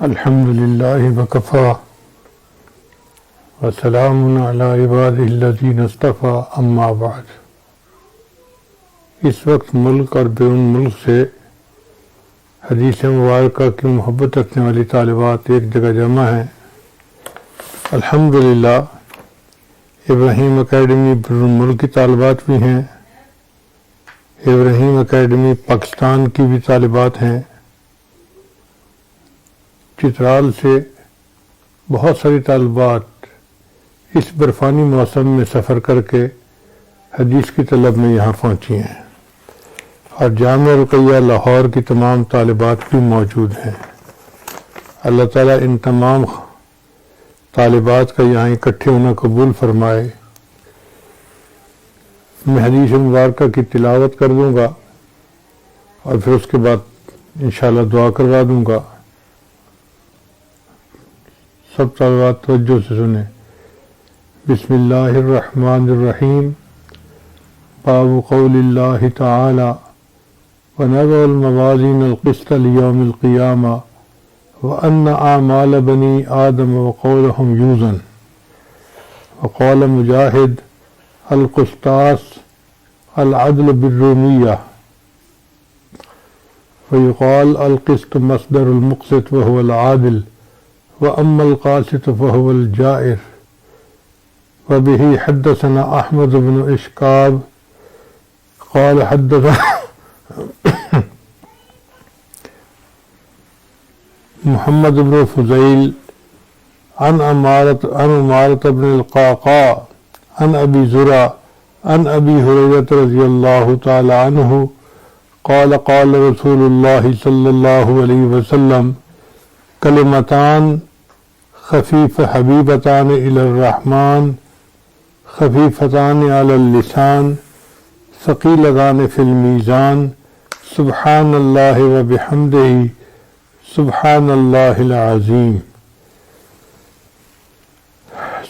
الحمد للہ وکفی وسلام علی عبادہ الذین اصطفی اما بعد۔ اس وقت ملک اور بیرون ملک سے حدیث مبارکہ کی محبت رکھنے والی طالبات ایک جگہ جمع ہیں۔ الحمدللہ ابراہیم اکیڈمی بیرون ملک کی طالبات بھی ہیں، ابراہیم اکیڈمی پاکستان کی بھی طالبات ہیں۔ چترال سے بہت ساری طالبات اس برفانی موسم میں سفر کر کے حدیث کی طلب میں یہاں پہنچی ہیں، اور جامعہ رقیہ لاہور کی تمام طالبات بھی موجود ہیں۔ اللہ تعالیٰ ان تمام طالبات کا یہاں اکٹھے ہونا قبول فرمائے۔ میں حدیث مبارکہ کی تلاوت کر دوں گا اور پھر اس کے بعد انشاءاللہ دعا کروا دوں گا۔ سب طالبات توجہ سے سنیں۔ بسم اللہ الرحمن الرحیم۔ باب قول اللہ تعالی وَنَضَعُ الْمَوَازِينَ الْقِسْطَ لِيَوْمِ الْقِيَامَةِ وَأَنَّ أَعْمَالَ بَنِي آدَمَ وَقَوْلَهُمْ يُوزَنُ۔ وقال مجاہد القسطاس العدل بالرومیہ، ويقال القسط مصدر المقسط وهو العادل، وأما القاسط فهو الجائر۔ وبه حدثنا أحمد بن إشكاب قال حدثنا محمد بن فضيل عن عمارة بن القعقاع عن أبي زرع عن أبي هريرة رضي الله تعالى عنه قال قال رسول الله صلى الله عليه وسلم كلمتان خفيف حبيبتان إلى الرحمن خفيفتان على اللسان ثقيلتان في الميزان سبحان الله وبحمده سبحان الله العظيم۔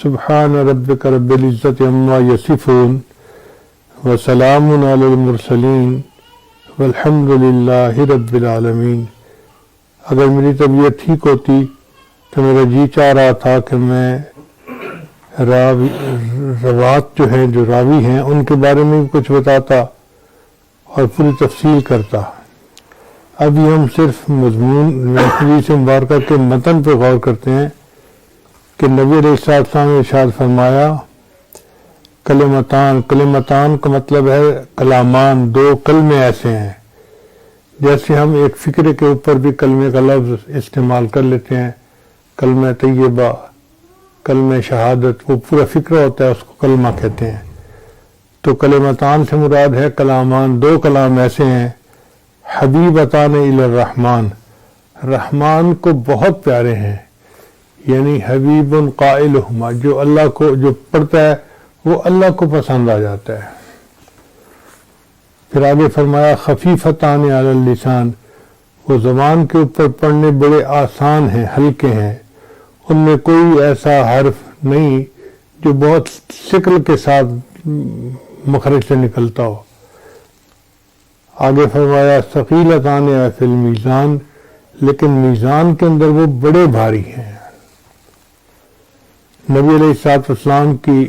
سبحان ربك رب العزة عما يصفون وسلام على المرسلين والحمد للہ رب العالمین۔ اگر میری طبیعت ٹھیک ہوتی تو میرا جی چاہ رہا تھا کہ میں روات جو ہیں، جو راوی ہیں، ان کے بارے میں بھی کچھ بتاتا اور پوری تفصیل کرتا۔ ابھی ہم صرف مضمون حدیث مبارکہ کے متن پہ غور کرتے ہیں کہ نبی علیہ السلام نے ارشاد فرمایا کلمتان کا مطلب ہے کلامان، دو کلمے ایسے ہیں۔ جیسے ہم ایک فکرے کے اوپر بھی کلمے کا لفظ استعمال کر لیتے ہیں، کلمہ طیبہ، کلمہ شہادت، وہ پورا فکرہ ہوتا ہے، اس کو کلمہ کہتے ہیں۔ تو کلمتان سے مراد ہے کلامان، دو کلام ایسے ہیں حبیبتان الی الرحمن، رحمان کو بہت پیارے ہیں، یعنی حبیب قائلہما، جو اللہ کو جو پڑھتا ہے وہ اللہ کو پسند آ جاتا ہے۔ پھر آگے فرمایا خفیفتان علی اللسان، وہ زبان کے اوپر پڑھنے بڑے آسان ہیں، ہلکے ہیں، ان میں کوئی ایسا حرف نہیں جو بہت ثقل کے ساتھ مخرج سے نکلتا ہو۔ آگے فرمایا ثقیلتان فی المیزان، لیکن میزان کے اندر وہ بڑے بھاری ہیں۔ نبی علیہ السلام کی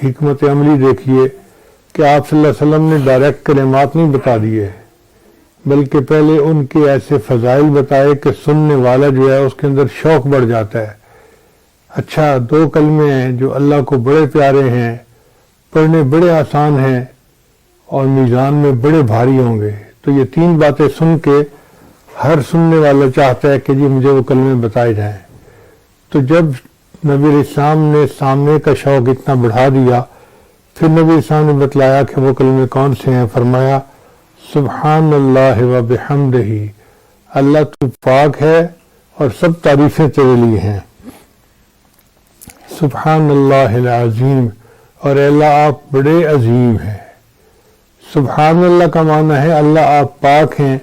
حکمت عملی دیکھیے کہ آپ صلی اللہ علیہ وسلم نے ڈائریکٹ کلمات نہیں بتا دیے، بلکہ پہلے ان کے ایسے فضائل بتائے کہ سننے والا جو ہے اس کے اندر شوق بڑھ جاتا ہے۔ اچھا، دو کلمے ہیں جو اللہ کو بڑے پیارے ہیں، پڑھنے بڑے آسان ہیں اور میزان میں بڑے بھاری ہوں گے، تو یہ تین باتیں سن کے ہر سننے والا چاہتا ہے کہ جی مجھے وہ کلمے بتائے جائیں۔ تو جب نبی علیہ السلام نے سامنے کا شوق اتنا بڑھا دیا، پھر نبی علیہ السلام نے بتلایا کہ وہ کلمے کون سے ہیں۔ فرمایا سبحان اللہ و بحمدہ، اللہ تو پاک ہے اور سب تعریفیں تیرے لیے ہیں۔ سبحان اللہ العظیم، اور اے اللہ آپ بڑے عظیم ہیں۔ سبحان اللہ کا معنی ہے اللہ آپ پاک ہیں،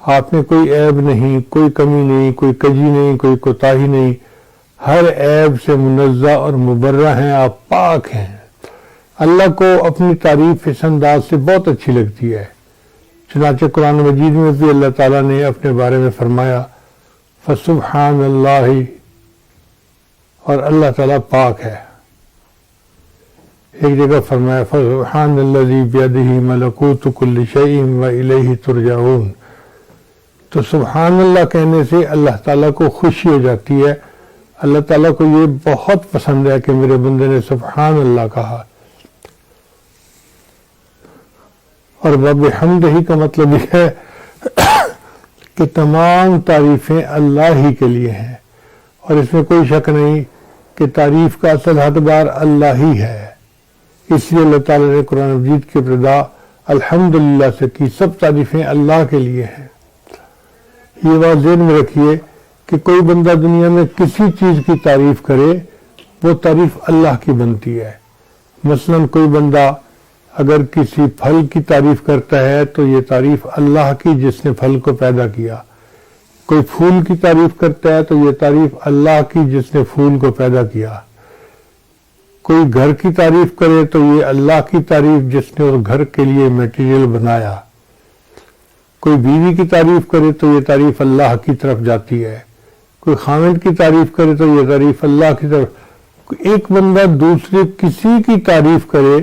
آپ میں کوئی عیب نہیں، کوئی کمی نہیں، کوئی کجی نہیں، کوئی کوتاہی نہیں، ہر عیب سے منزہ اور مبرہ ہیں، آپ پاک ہیں۔ اللہ کو اپنی تعریف اس انداز سے بہت اچھی لگتی ہے، چنانچہ قرآن مجید میں بھی اللہ تعالیٰ نے اپنے بارے میں فرمایا فسبحان اللہ، اور اللہ تعالیٰ پاک ہے۔ ایک جگہ فرمایا فسبحان الذی بیدہ ملکوت کل شیء والیہ ترجعون۔ تو سبحان اللہ کہنے سے اللہ تعالیٰ کو خوشی ہو جاتی ہے، اللہ تعالیٰ کو یہ بہت پسند ہے کہ میرے بندے نے سبحان اللہ کہا۔ اور وبحمدہ کا مطلب یہ ہے کہ تمام تعریفیں اللہ ہی کے لیے ہیں، اور اس میں کوئی شک نہیں کہ تعریف کا اصل حقدار اللہ ہی ہے۔ اس لیے اللہ تعالیٰ نے قرآن مجید کی ابتدا الحمدللہ سے کی، سب تعریفیں اللہ کے لیے ہیں۔ یہ بات ذہن میں رکھیے کہ کوئی بندہ دنیا میں کسی چیز کی تعریف کرے وہ تعریف اللہ کی بنتی ہے۔ مثلا کوئی بندہ اگر کسی پھل کی تعریف کرتا ہے تو یہ تعریف اللہ کی جس نے پھل کو پیدا کیا، کوئی پھول کی تعریف کرتا ہے تو یہ تعریف اللہ کی جس نے پھول کو پیدا کیا، کوئی گھر کی تعریف کرے تو یہ اللہ کی تعریف جس نے اس گھر کے لیے میٹیریل بنایا، کوئی بیوی کی تعریف کرے تو یہ تعریف اللہ کی طرف جاتی ہے، کوئی خاوند کی تعریف کرے تو یہ تعریف اللہ کی طرف۔ ایک بندہ دوسرے کسی کی تعریف کرے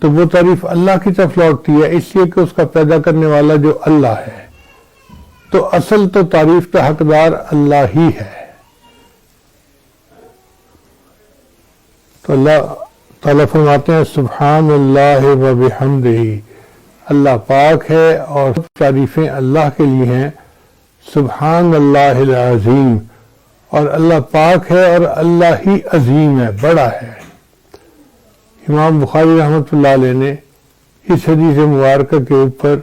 تو وہ تعریف اللہ کی طرف لوٹتی ہے، اس لیے کہ اس کا پیدا کرنے والا جو اللہ ہے۔ تو اصل تو تعریف کا حقدار اللہ ہی ہے۔ تو اللہ تعالیٰ فرماتے ہیں سبحان اللہ و بحمدہ، اللہ پاک ہے اور تعریفیں اللہ کے لیے ہیں۔ سبحان اللہ العظیم، اور اللہ پاک ہے اور اللہ ہی عظیم ہے، بڑا ہے۔ امام بخاری رحمۃ اللہ علیہ نے اس حدیث مبارکہ کے اوپر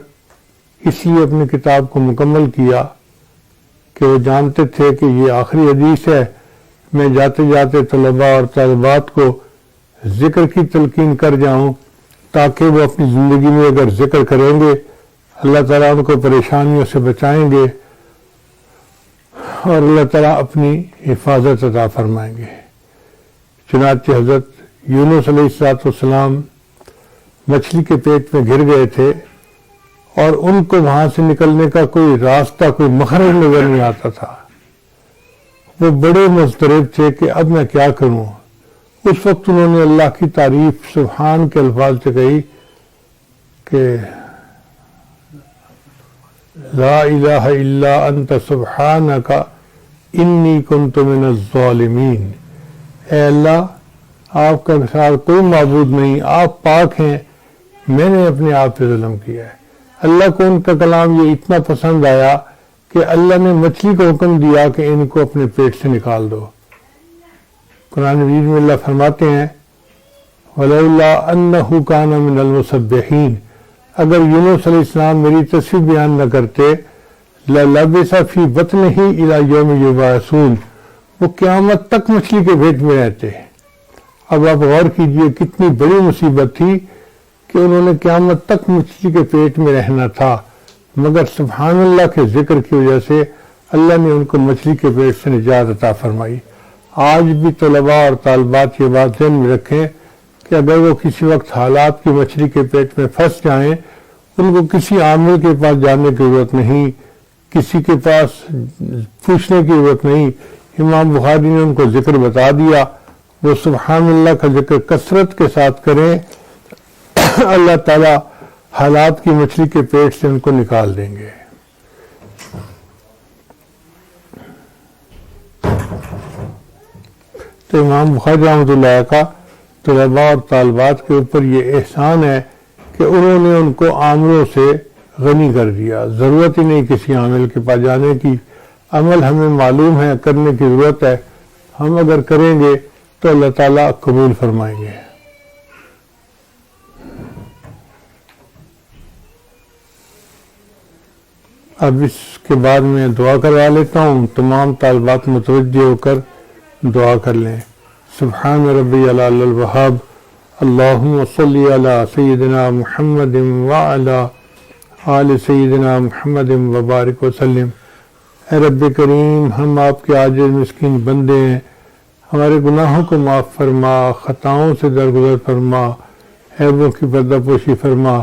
اس لیے اپنی کتاب کو مکمل کیا کہ وہ جانتے تھے کہ یہ آخری حدیث ہے، میں جاتے جاتے طلباء اور طالبات کو ذکر کی تلقین کر جاؤں تاکہ وہ اپنی زندگی میں اگر ذکر کریں گے اللہ تعالیٰ ان کو پریشانیوں سے بچائیں گے اور اللہ تعالیٰ اپنی حفاظت عطا فرمائیں گے۔ چنانچہ حضرت یونس علیہ السلام مچھلی کے پیٹ میں گر گئے تھے اور ان کو وہاں سے نکلنے کا کوئی راستہ، کوئی مخرج نظر نہیں آتا تھا۔ وہ بڑے مضطرب تھے کہ اب میں کیا کروں۔ اس وقت انہوں نے اللہ کی تعریف سبحان کے الفاظ سے کہی کہ لا الہ الا انت سبحانک انی کنت من الظالمین، اے اللہ آپ کا ساتھ کوئی معبود نہیں، آپ پاک ہیں، میں نے اپنے آپ پہ ظلم کیا ہے۔ اللہ کو ان کا کلام یہ اتنا پسند آیا کہ اللہ نے مچھلی کو حکم دیا کہ ان کو اپنے پیٹ سے نکال دو۔ قرآن مجید میں اللہ فرماتے ہیں وَلَوْلَا أَنَّهُ كَانَ مِنَ الْمُسَبِّحِينَ، اگر یونس علیہ السلام میری تصویر بیان نہ کرتے لَلَبِثَ فِي بَطْنِهِ إِلَى يَوْمِ يُبْعَثُونَ، وہ قیامت تک مچھلی کے پیٹ میں رہتے۔ اب آپ غور کیجئے کتنی بڑی مصیبت تھی کہ انہوں نے قیامت تک مچھلی کے پیٹ میں رہنا تھا، مگر سبحان اللہ کے ذکر کی وجہ سے اللہ نے ان کو مچھلی کے پیٹ سے نجات عطا فرمائی۔ آج بھی طلباء اور طالبات یہ بات ذہن میں رکھیں کہ اگر وہ کسی وقت حالات کی مچھلی کے پیٹ میں پھنس جائیں، ان کو کسی عامل کے پاس جانے کی ضرورت نہیں، کسی کے پاس پوچھنے کی ضرورت نہیں۔ امام بخاری نے ان کو ذکر بتا دیا، وہ سبحان اللہ کا ذکر کثرت کے ساتھ کریں، اللہ تعالیٰ حالات کی مچھلی کے پیٹ سے ان کو نکال دیں گے۔ تو امام بخاری رحمۃ اللہ کا طلباء اور طالبات کے اوپر یہ احسان ہے کہ انہوں نے ان کو عاملوں سے غنی کر دیا، ضرورت ہی نہیں کسی عامل کے پاس جانے کی۔ عمل ہمیں معلوم ہے، کرنے کی ضرورت ہے، ہم اگر کریں گے تو اللہ تعالیٰ قبول فرمائیں گے۔ اب اس کے بعد میں دعا کروا لیتا ہوں، تمام طالبات متوجہ ہو کر دعا کر لیں۔ سبحان ربی العلی الوہاب، اللہم صلی علی سیدنا محمد وعلی آل سیدنا محمد وبارک وسلم۔ اے رب کریم، ہم آپ کے عاجز مسکین بندے ہیں، ہمارے گناہوں کو معاف فرما، خطاؤں سے درگزر فرما، عیبوں کی پردہ پوشی فرما۔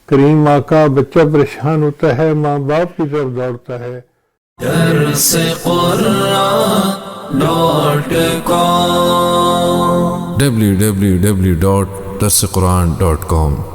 کریم آقا، بچہ پریشان ہوتا ہے، ماں باپ کی طرف دوڑتا ہے، درس قرآن.com www.darsequran.com